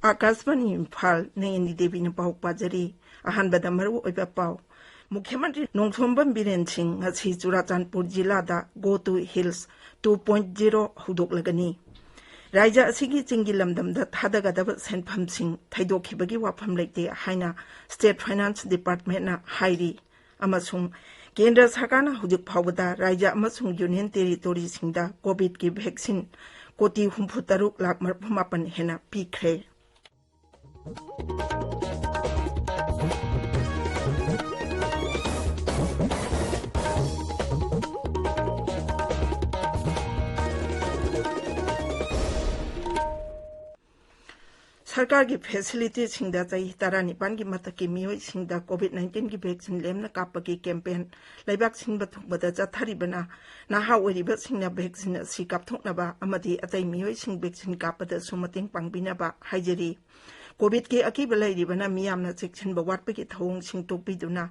आकाशवाणी इम्फाल नयनी देवी ने पाउ पाजरी अहानबदा मरु ओइबा पाउ मुख्यमंत्री नोंथोंबम बीरेन सिंह ngasi चुराचांदपुर जिला दा गो टू हिल्स 2.0 हुदोकलगनी राज्य असिगी चिंगी लमदम दा थादगदब सेनफम सिंह थैदोखिबगी वाफम लेते हाइना स्टेट फाइनेंस डिपार्टमेंट ना हाइरी अमसुंग केंद्र सरकारना हुजुक फावदा राज्य अमसुंग यूनियन टेरिटोरी सिंगदा कोविड की वैक्सीन कोटी 63,58,000 हेना पीख्रे सरकार की फैसिलिटी सिंगदा चाही तारा निपान की मत की मियोई सिंगदा कोविड-19 की वैक्सीन लेमना कापकी कैंपेन लेबाक सिंगबा थुबदा चथारिबना नाहा ओरिबा सिंगना वैक्सीन असि कापथोकनबा अमदि अतै मियोई सिंग वैक्सीन कापदा सुमतिंग पांगबिनबा हाइजरी कोविड के अकीबा लैरिबना मियामना चेक्सिनबा वाटपकी थौंग सिंग तोकबिदुना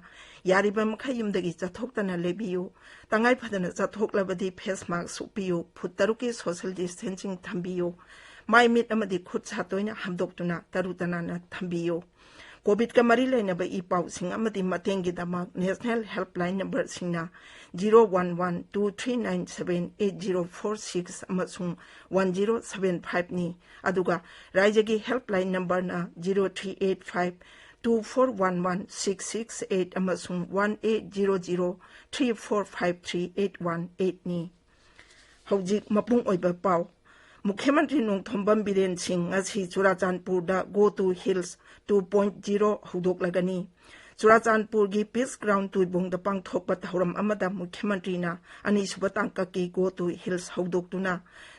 यारिबा मखै युमदगी चथोक्तना लेबियु तंगाई फदना चथोक्लबदि फेस मास्क सुपियु फुट तरुकी सोशल डिस्टेंसिंग थंबियु माई मिट अमदि खुद सातोइना हमदोक्तुना तरुतनाना थंबियो कोविड का मरी लेनबा ई पाउसिंग अमदि मतेंगी दमक नेशनल हेल्पलाइन नंबर सिंगना 01123978046 अमसुंग 1075 नी अदुगा राज्य की हेल्पलाइन नंबर ना 0385241166 अमसुंग 180034538188 नी हौजिक मपुंग ओइबा पाउ मुख्यमंत्री नोंथोंबम बीरेन सिंह ngasi चुराचांदपुर दा गो टू हिल्स 2.0 हुदोकलगनी चुराचांदपुर की पीस ग्राउंड तुइबोंग दा पांगथोकबा थौरम अमदा मुख्यमंत्री ना अनीसुबा तांका की गो टू हिल्स हुदोक्तुना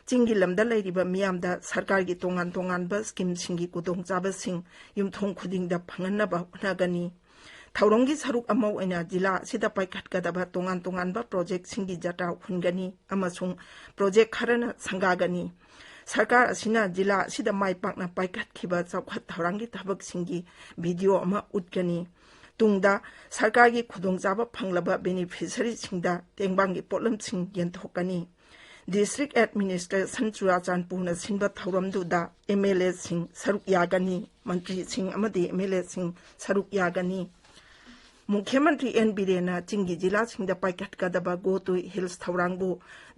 चिंगी लमदा लैरिबा मियामदा सरकार की तोंगान तोंगानबा स्कीम सिंगी कुदोंचाबा सिंह युमथोंग खुदिंगदा फंगनबा होनागनी थौरंगी सरुक अमौ ओइना जिला सिदा पाइखटकदबा तोंगान तोंगानबा प्रोजेक्ट सिंगी जटा हुनगनी अमसुंग प्रोजेक्ट खरना संगागनी सरकार असिना जिला सिदा माई पाकना पाइखटखिबा चौखत थौरंगी थबक सिंगी वीडियो अमा उटगनी तुंगदा सरकार की खुदोंचाबा फंगलबा बेनिफिशियरी सिंगदा तेंगबांगी पोटलम सिंग यंथोकनी डिस्ट्रिक्ट एडमिनिस्ट्रेशन चुराचांदपुरना सिंबा थौरमदुदा एमएलए सिंग सरुक यागनी मंत्री सिंग अमदि एमएलए सिंग सरुक यागनी मुख्यमंत्री एन बीरेना चिंगी जिला सिंह पाइखटकदबा गो टू हिल्स थौरांगबु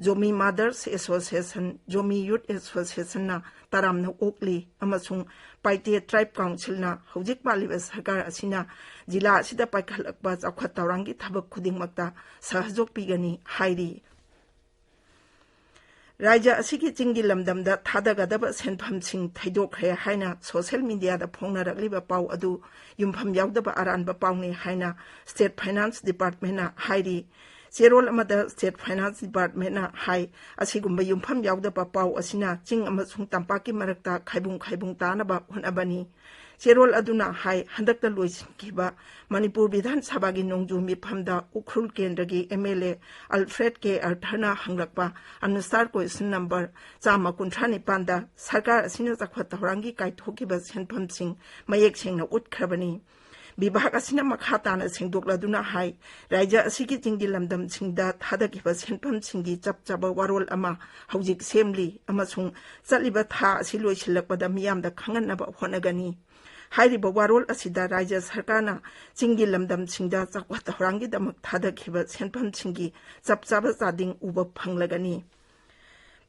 Zomi mothers association Zomi youth association ना तारामना ओकली अमसुंग पाइटे ट्राइब काउंसिल ना हौजिक पालिबा सरकार असिना जिला असिदा पाइखलकबा चौखत थौरांगी थबक खुदिंगमक्ता सहयोग पीगनी हाइरी राज्य असिगी चिंगी लमदमदा थादगदबा सेनफम सिंह थैदोखरे हाइना सोशल मीडिया दा फोंगनरकलिबा पाउ अदु युमफम यावदबा अरानबा पाउने हाइना स्टेट फाइनेंस डिपार्टमेंट ना हाइरी चेरोल अमदा स्टेट फाइनेंस डिपार्टमेंट ना हाई असिगुम्बा युमफम यावदबा पाउ असिना चिंग अमसुंग तंपाकी मरकता खाइबुंग तानबा होनबनी चेरोल अदुना हाई हंदकता लोइसिनखिबा मणिपुर विधान सभा की नोंजू मिफमदा उखरुल केंद्र की एमएलए अल्फ्रेड के अर्थना हंगलकपा अनुसार क्वेश्चन नंबर 159 दा सरकार असिना चखवत थौरांगी काइथोकिबा सेनफम सिंह मयेक सेंगना उटखरबनी विभाग असिना मखा ताना सेंदोक्लदुना हाई राज्य असिगी चिंगी लमदम सिंगदा थादकिबा सेनफम सिंगी चपचाबा वारोल अमा हौजिक सेमली अमसुंग चलिबा था असि लोइसिलकपदा मियामदा खंगनबा होनगनी हाइरिबा वारोल असिदा राज्य सरकारना चिंगी लमदम सिंगदा चखवत थौरांगी दमक थादकिबा सेनफम सिंगी चपचाबा चादिंग उबा फंगलगनी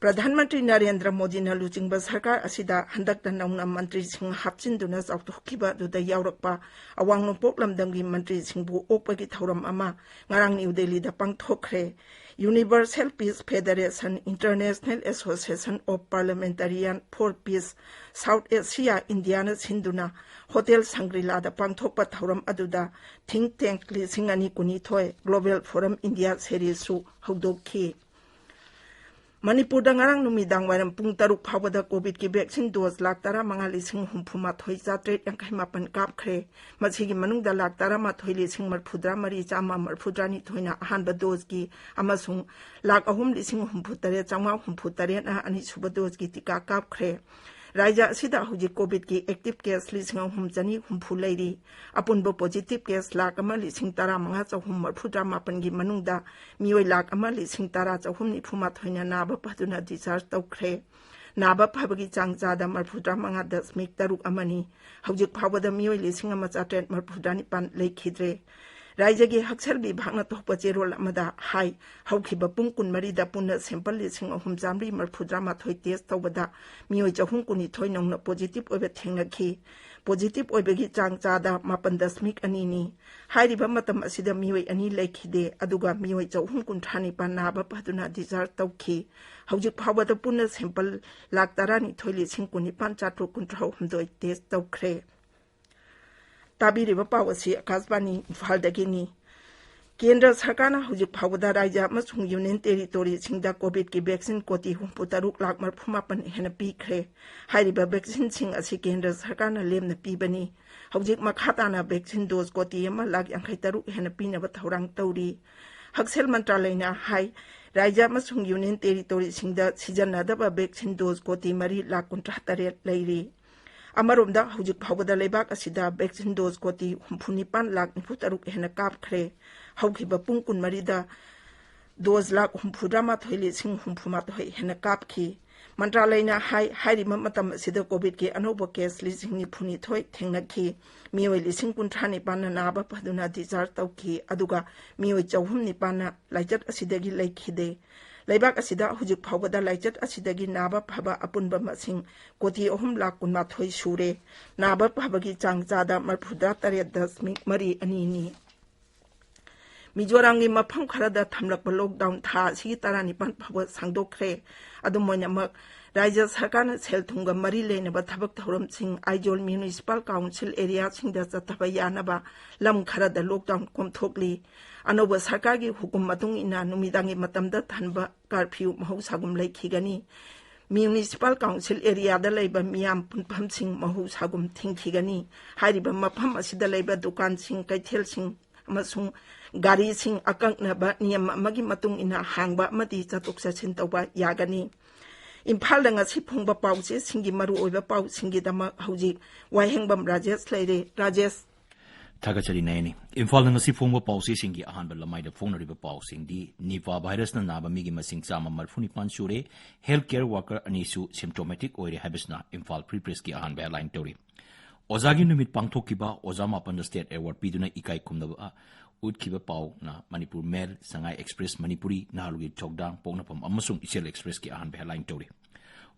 प्रधानमंत्री नरेंद्र मोदी ना लुचिंगबा सरकार असिदा हंदकता नौना मंत्री सिंह हापचिंदुना चौथोखिबा दुदा यावरकपा अवांग नोंपोक लमदमगी मंत्री सिंहबु ओकपगी थौरम अमा ngarang न्यू दिल्ली दा पांगथोखरे Universal Peace Federation International Association of Parliamentarian for Peace South Asia India ना सिंधुना होटल संग्रीला दा पांगथोकपा थौरम अदुदा थिंक टैंक लिसिंग अनि कुनिथोय ग्लोबल फोरम इंडिया सेरीसु हौदोखि मणिपुर नgarang नुमिदांग वायरम पुंग तरुक फावदा कोविड की वैक्सीन डोज 1,35,68 कापख्रे मसिगी मनुंगदा 1,35,38,343 अहानबा डोज की अमसुंग 3,03,963 ना अनिसुब डोज की टीका कापख्रे राज्य असिदा हुजिक कोविड की एक्टिव केस 3,964 लैरी अपुनबो पॉजिटिव केस 1,15,934 की मनुंगदा मियोय 1,10,994 नाबा पदुना डिस्चार्ज तौख्रे नाबा फाबगी चांग चादा मरफुद्रा मंगा दशमिक तरुक अमनी हौजिक फावदा मियोय लिसिंग अमा चाट्रेट मरफुद्रा निपान लेखिद्रे राज्य की हक्सल विभागना तोप चेरोल अमदा हाई हौखिब पुंग कुनमरीदा पुनः सैंपल लिसिंग अहुम चामरी मरफुद्रा माथोय टेस्ट तौबदा मियोय चहुम कुनिथोय नौना पॉजिटिव ओइबे थेंगनखि पॉजिटिव ओइबेगी चांग चादा 9.2 हाइरिबा मतम असिदा मियोय अनि लेखिदे अदुगा मियोय चहुम कुंथानी पा नाबा पदुना डिजार्व तौखि हौजिक फावदा पुनः सैंपल 1,19,9,493 टेस्ट तौख्रे ताबीरिबा पाव असि आकाशवाणी इम्फालदगिनी केंद्र सरकार हौजिक फावदा राज्य अमसुंग यूनियन टेरिटोरी सिंगदा कोविड की वैक्सीन कोटी 63,40,000 हेन पीख्रे हाइरिबा वैक्सीन सिंग असि केंद्र सरकार लेमना पीबनी हौजिक मखाताना वैक्सीन डोज कोटी 1,53,000 हेन पीनब थौरांग तौरी हक्सेल मंत्रालयना हाई राज्य अमसुंग यूनियन टेरिटोरी सिंगदा सिजनदबा वैक्सीन डोज कोटी 3,73,000 लैरी अमरोमदा हौजिक फावदा लेबाक असिदा वैक्सीन डोज कोटी 94,93,000 हेन कापख्रे हौखिबा पुंग कुनमरीदा डोज 1,63,000 हेन कापखि मंत्रालयना हाइरिबा मतम असिदा कोविड के अनोबा केस 9,92 थेंगनखि मियोय 19,9 नाबा फदुना डिजार्व तौखि अदुगा मियोय 4,9 लाइचत असिदगी लेखिदे लेबाक असिदा हुजिक फावदा लाइचत असिदगी नाबा फबा अपुनबा मसिंग कोटी 3,19,000 सूरे नाबा फबगी चांग चादा 43.2 मिजोराम की मफम खरदा थमलप लॉकडाउन था सी तरानिपान फब सांदोख्रे अदुमोइनमक राज्य सरकार सेल थुंग मरी लेनबा थबक थौरमसिंग आइजोल म्युनिसिपल काउंसिल एरिया सिंगदा चथबा यानबा लम खरदा लॉकडाउन कोमथोकली अनोबा सरकार की हुकुम मतुंग इना नुमिदांगी मतमदा थनबा कर्फ्यू महौसागुम लेखिगनी म्युनिसिपल काउंसिल एरिया लेबा मियाम पुनफमसिंग महौसागुम थिंखिगनी हाइरिबा मफम असिदा लेबा दुकानसिंग कैथेलसिंग अमसुंग गारीसिंग अकंगनबा नियम अमगी मतुंग इना हांगबा अमदी चतुक चसिन तौबा यागनी Imphal ngasi phungba pause singi maru oiba pau singi dama hauji wahengbam rajesh leire rajesh Thagachari Nayani Imphal ngasi phungba pause singi ahanba lamai da phonariba pau singdi nipa virus na naba migi masing chama marfuni pan sure healthcare worker anisu symptomatic oire habisna Imphal Free Press ki ahanba headline tori Ozagi numit pangthokiba ozama pan state award piduna ikai kumnaba utkiba pau na Manipur Mail Sangai Express Manipuri Nalugi Chokdang Pongnapam amasung Isel Express ki ahanba headline tori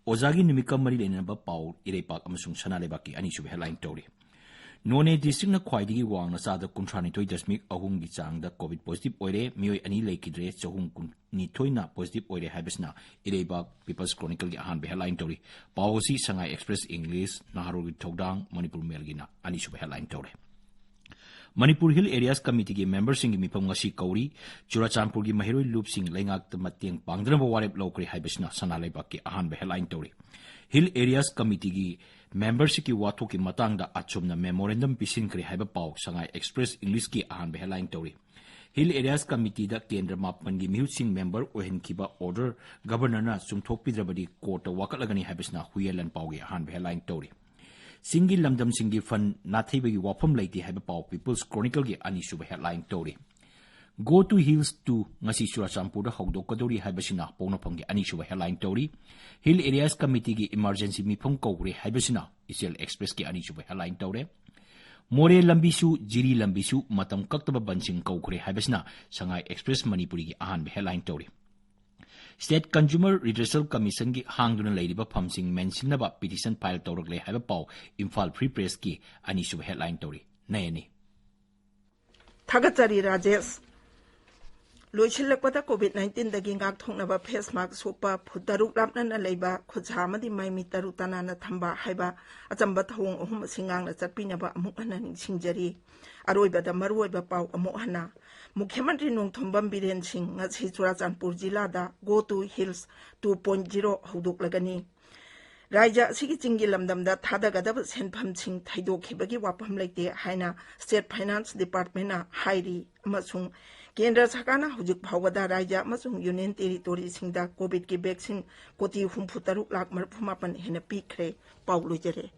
Ozagi numika mari lenaba pau irepak amasung sanaleba ki anisu headline tori None district na khwaidigi wang na sada 93.3 gi chang da covid positive oire mioi ani lekidre chahung ni thoina positive oire habisna irebak People's Chronicle gi ahan headline tori pawsi Sangai Express English Naharu gi Thogdang Manipur Mail gi na ani sub headline tori Manipur Hill Areas Committee ki member sing mi pam ngasi kauri Churachampur gi mahiroi loop sing lengak mateng pangdra warep lokri habisna sanaleba ki ahan headline tori Hill Areas Committee ki membership ki wato ki matang da achumna memorandum pisin kri haiba pau Sangai Express English ki ahan headline tori Hill Areas Committee da kendra mapan gi mihusing member ohen kiba order governor na sumthok pidrabadi court wakalagani habisna huyelan pau gi ahan headline tori Singi lamdam singi fan nathaiba gi wafam laiti haiba pau People's Chronicle gi ani suba headline tori Go to Hills to ngasi Churachampur da hogdokadori haibasina pongnapam gi ani suba headline tori Hill Areas Committee gi emergency mifam kogre haibasina Isel Express ki ani suba headline tore More lambisu jiri lambisu matam kaktaba bansing kogre haibasina Sangai Express Manipuri gi ahan headline tori State Consumer Redressal Commission gi hangduna leidiba phamsing mensinaba petition file tawrakle haiba pau Imphal Free Press ki ani suba headline tori Nayani Thagachari Rajesh Loisilakpata COVID-19 dagi ngak thongnaba face mask sopa phutaruk lapnana leiba khujhamadi maimi taru tanana thamba haiba achamba thawong ohum singang na chapinaba amuk hana ningsingjari aroiba da maruiba pau amuk hana Mukhyamantri Nongthombam Biren Singh ngasi Churachandpur jila da Go to Hills 2.0 hodok lagani Raja Sigi Chingi Lamdam da Thadagadaba Senpham Singh Thaidokhibagi wapam leite haina State Finance Department na hairi amasung Kendra Sakana Hujik Pawada Raja Masung Union Territory Singda COVID ki vaccine koti 64,000,000 hena pikre Paulo Jere